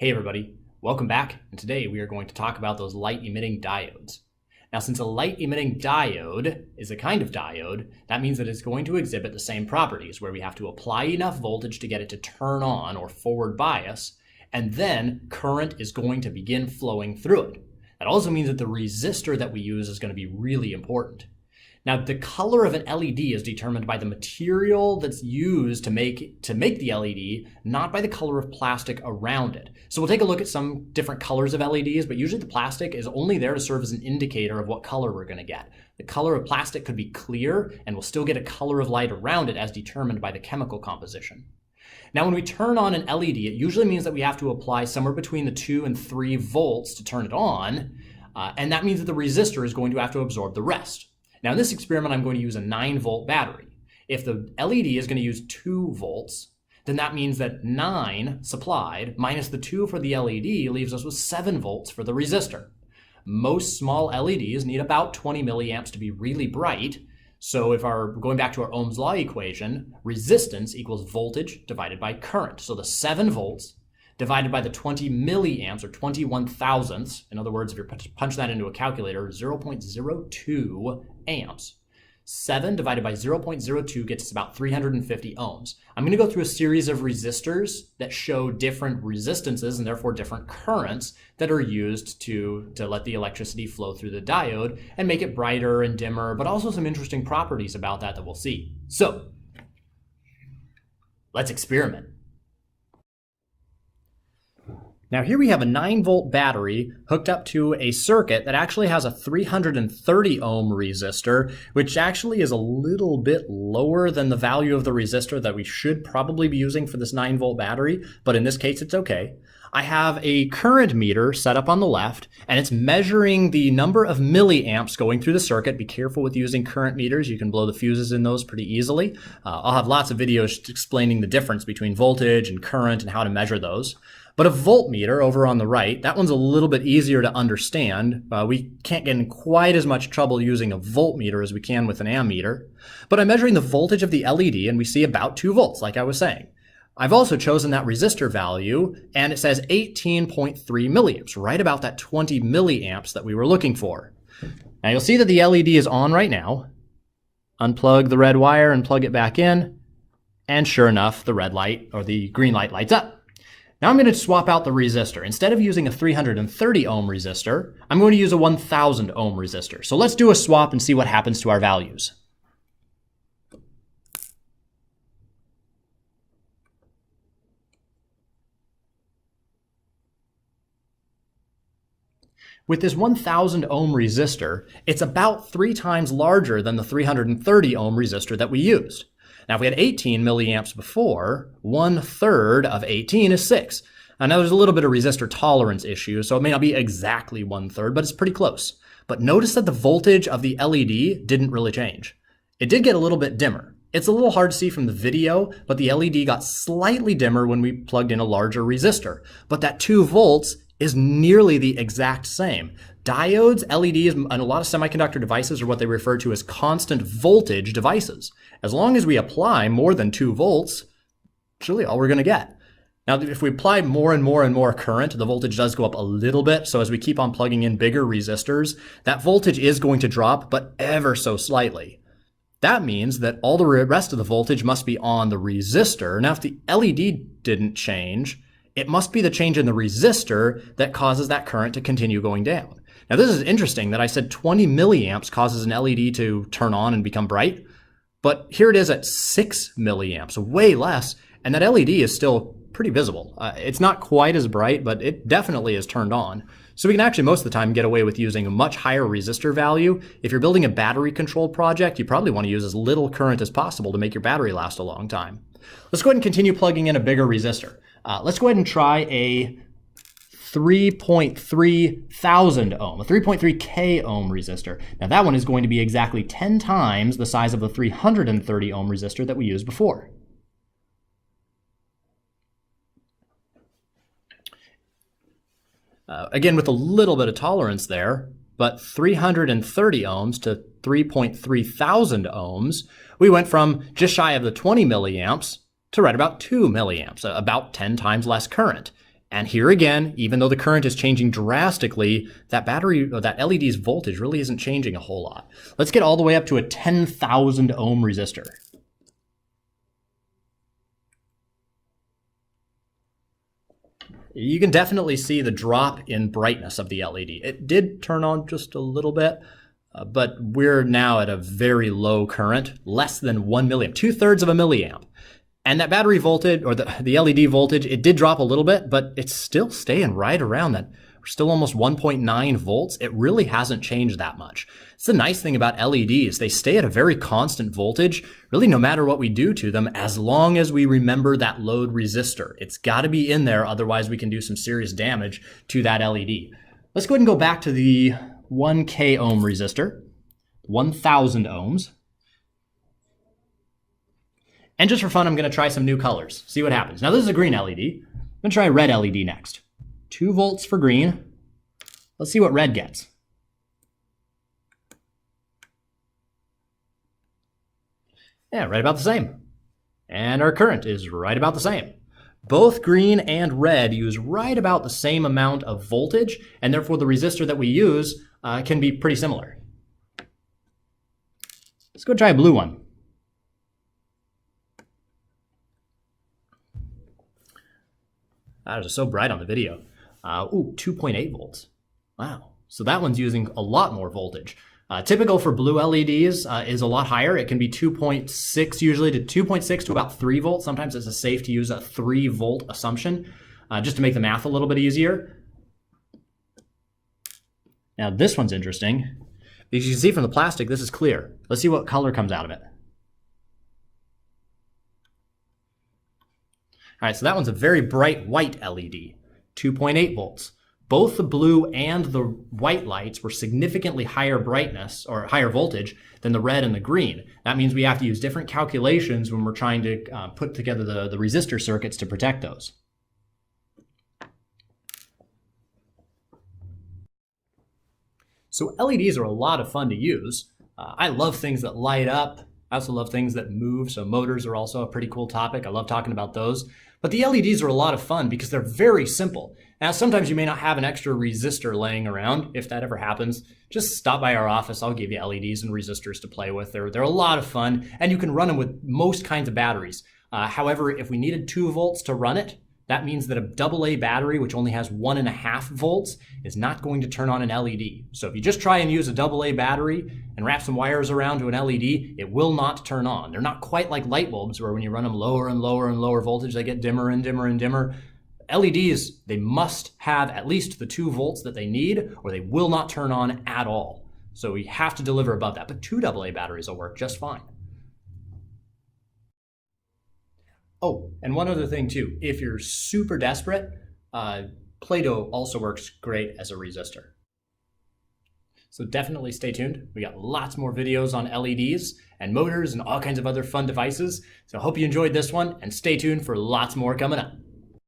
Hey everybody, welcome back, and today we are going to talk about those light-emitting diodes. Now, since a light-emitting diode is a kind of diode, that means that it's going to exhibit the same properties, where we have to apply enough voltage to get it to turn on or forward bias, and then current is going to begin flowing through it. That also means that the resistor that we use is going to be really important. Now, the color of an LED is determined by the material that's used to make the LED, not by the color of plastic around it. So we'll take a look at some different colors of LEDs, but usually the plastic is only there to serve as an indicator of what color we're going to get. The color of plastic could be clear, and we'll still get a color of light around it as determined by the chemical composition. Now, when we turn on an LED, it usually means that we have to apply somewhere between the 2 and 3 volts to turn it on, and that means that the resistor is going to have to absorb the rest. Now, in this experiment, I'm going to use a 9-volt battery. If the LED is going to use 2 volts, then that means that 9 supplied minus the 2 for the LED leaves us with 7 volts for the resistor. Most small LEDs need about 20 milliamps to be really bright. So if going back to our Ohm's law equation, resistance equals voltage divided by current. So the 7 volts divided by the 20 milliamps, or 21 thousandths. In other words, if you punch that into a calculator, 0.02 amps. 7 divided by 0.02 gets us about 350 ohms. I'm going to go through a series of resistors that show different resistances and therefore different currents that are used to let the electricity flow through the diode and make it brighter and dimmer, but also some interesting properties about that we'll see. So let's experiment. Now here we have a 9-volt battery hooked up to a circuit that actually has a 330 ohm resistor, which actually is a little bit lower than the value of the resistor that we should probably be using for this 9-volt battery, but in this case it's okay. I have a current meter set up on the left, and it's measuring the number of milliamps going through the circuit. Be careful with using current meters. You can blow the fuses in those pretty easily. I'll have lots of videos explaining the difference between voltage and current and how to measure those. But a voltmeter over on the right, that one's a little bit easier to understand. We can't get in quite as much trouble using a voltmeter as we can with an ammeter. But I'm measuring the voltage of the LED, and we see about 2 volts, like I was saying. I've also chosen that resistor value, and it says 18.3 milliamps, right about that 20 milliamps that we were looking for. Now you'll see that the LED is on right now. Unplug the red wire and plug it back in, and sure enough, the red light, or the green light, lights up. Now I'm going to swap out the resistor. Instead of using a 330 ohm resistor, I'm going to use a 1000 ohm resistor. So let's do a swap and see what happens to our values. With this 1000 ohm resistor, it's about 3 times larger than the 330 ohm resistor that we used. Now, if we had 18 milliamps before, 1/3 of 18 is 6. I know there's a little bit of resistor tolerance issue, so it may not be exactly 1/3, but it's pretty close. But notice that the voltage of the LED didn't really change. It did get a little bit dimmer. It's a little hard to see from the video, but the LED got slightly dimmer when we plugged in a larger resistor. But that 2 volts is nearly the exact same. Diodes, LEDs, and a lot of semiconductor devices are what they refer to as constant voltage devices. As long as we apply more than 2 volts, it's really all we're going to get. Now, if we apply more and more and more current, the voltage does go up a little bit. So as we keep on plugging in bigger resistors, that voltage is going to drop, but ever so slightly. That means that all the rest of the voltage must be on the resistor. Now, if the LED didn't change, it must be the change in the resistor that causes that current to continue going down. Now, this is interesting that I said 20 milliamps causes an LED to turn on and become bright, but here it is at 6 milliamps, way less, and that LED is still pretty visible. It's not quite as bright, but it definitely is turned on. So we can actually most of the time get away with using a much higher resistor value. If you're building a battery-controlled project, you probably want to use as little current as possible to make your battery last a long time. Let's go ahead and continue plugging in a bigger resistor. Let's go ahead and try a 3.3 thousand ohm, a 3.3 k ohm resistor. Now that one is going to be exactly 10 times the size of the 330 ohm resistor that we used before. Again, with a little bit of tolerance there, but 330 ohms to 3.3 thousand ohms, we went from just shy of the 20 milliamps to right about 2 milliamps, about 10 times less current. And here again, even though the current is changing drastically, that battery or that LED's voltage really isn't changing a whole lot. Let's get all the way up to a 10,000 ohm resistor. You can definitely see the drop in brightness of the LED. It did turn on just a little bit, but we're now at a very low current, less than 1 milliamp, 2/3 of a milliamp. And that battery voltage, or the LED voltage, it did drop a little bit, but it's still staying right around that. We're still almost 1.9 volts. It really hasn't changed that much. It's the nice thing about LEDs. They stay at a very constant voltage, really no matter what we do to them, as long as we remember that load resistor. It's got to be in there, otherwise we can do some serious damage to that LED. Let's go ahead and go back to the 1K ohm resistor, 1,000 ohms. And just for fun, I'm going to try some new colors, see what happens. Now this is a green LED. I'm going to try a red LED next. 2 volts for green. Let's see what red gets. Yeah, right about the same. And our current is right about the same. Both green and red use right about the same amount of voltage, and therefore the resistor that we use can be pretty similar. Let's go try a blue one. That is so bright on the video. 2.8 volts. Wow. So that one's using a lot more voltage. Typical for blue LEDs is a lot higher. It can be 2.6 usually to 2.6 to about 3 volts. Sometimes it's safe to use a 3 volt assumption just to make the math a little bit easier. Now this one's interesting. As you can see from the plastic, this is clear. Let's see what color comes out of it. All right, so that one's a very bright white LED, 2.8 volts. Both the blue and the white lights were significantly higher brightness or higher voltage than the red and the green. That means we have to use different calculations when we're trying to put together the resistor circuits to protect those. So LEDs are a lot of fun to use. I love things that light up. I also love things that move, so motors are also a pretty cool topic. I love talking about those. But the LEDs are a lot of fun because they're very simple. Now, sometimes you may not have an extra resistor laying around. If that ever happens, just stop by our office. I'll give you LEDs and resistors to play with. They're a lot of fun, and you can run them with most kinds of batteries. However, if we needed 2 volts to run it, that means that a AA battery, which only has 1.5 volts, is not going to turn on an LED. So if you just try and use a AA battery and wrap some wires around to an LED, it will not turn on. They're not quite like light bulbs where when you run them lower and lower and lower voltage, they get dimmer and dimmer and dimmer. LEDs, they must have at least the 2 volts that they need or they will not turn on at all. So we have to deliver above that, but 2 AA batteries will work just fine. Oh, and one other thing too, if you're super desperate, Play-Doh also works great as a resistor. So definitely stay tuned. We got lots more videos on LEDs and motors and all kinds of other fun devices. So I hope you enjoyed this one and stay tuned for lots more coming up.